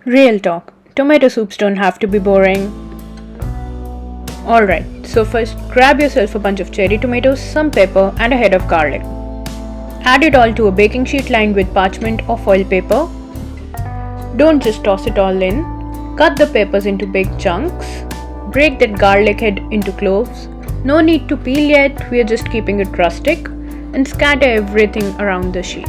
Real talk, tomato soups don't have to be boring. Alright, so first grab yourself a bunch of cherry tomatoes, some pepper, and a head of garlic. Add it all to a baking sheet lined with parchment or foil paper. Don't just toss it all in. Cut the peppers into big chunks. Break that garlic head into cloves. No need to peel yet, we are just keeping it rustic. And scatter everything around the sheet.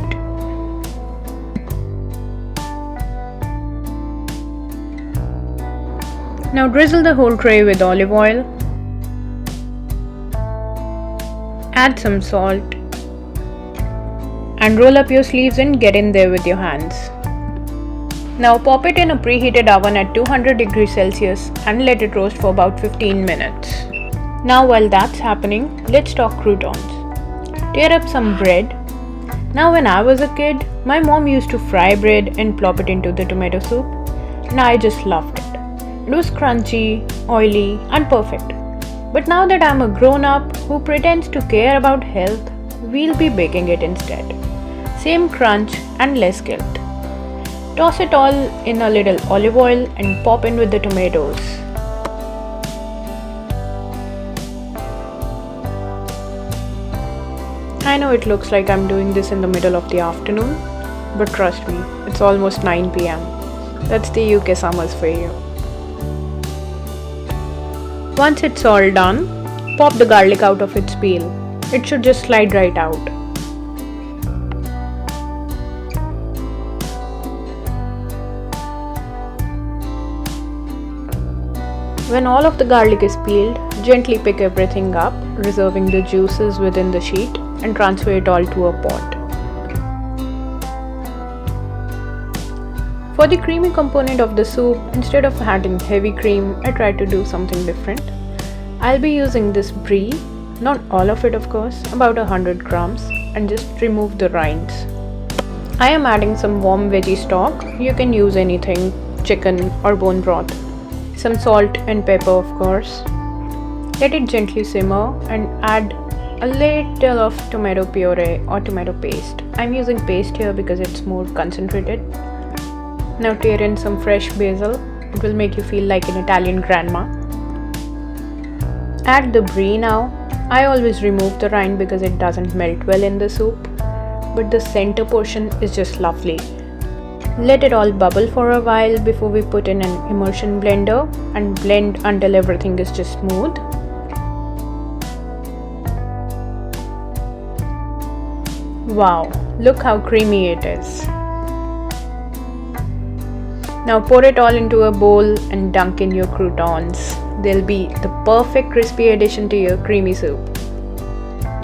Now drizzle the whole tray with olive oil. Add some salt. And roll up your sleeves and get in there with your hands. Now pop it in a preheated oven at 200 degrees Celsius and let it roast for about 15 minutes. Now while that's happening, let's talk croutons. Tear up some bread. Now when I was a kid, my mom used to fry bread and plop it into the tomato soup, and I just loved it. It was crunchy, oily, and perfect. But now that I'm a grown-up who pretends to care about health, we'll be baking it instead. Same crunch and less guilt. Toss it all in a little olive oil and pop in with the tomatoes. I know it looks like I'm doing this in the middle of the afternoon, but trust me, it's almost 9 pm. That's the UK summers for you. Once it's all done, pop the garlic out of its peel. It should just slide right out. When all of the garlic is peeled, gently pick everything up, reserving the juices within the sheet, and transfer it all to a pot. For the creamy component of the soup, instead of adding heavy cream, I tried to do something different. I'll be using this Brie, not all of it of course, about 100 grams, and just remove the rinds. I am adding some warm veggie stock. You can use anything, chicken or bone broth. Some salt and pepper of course. Let it gently simmer and add a little of tomato puree or tomato paste. I'm using paste here because it's more concentrated. Now tear in some fresh basil. It will make you feel like an Italian grandma. Add the Brie now. I always remove the rind because it doesn't melt well in the soup, but the center portion is just lovely. Let it all bubble for a while before we put in an immersion blender and blend until everything is just smooth. Wow, look how creamy it is. Now pour it all into a bowl and dunk in your croutons. They'll be the perfect crispy addition to your creamy soup.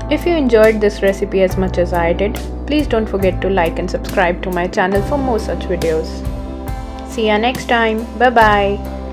If you enjoyed this recipe as much as I did, please don't forget to like and subscribe to my channel for more such videos. See ya next time. Bye bye.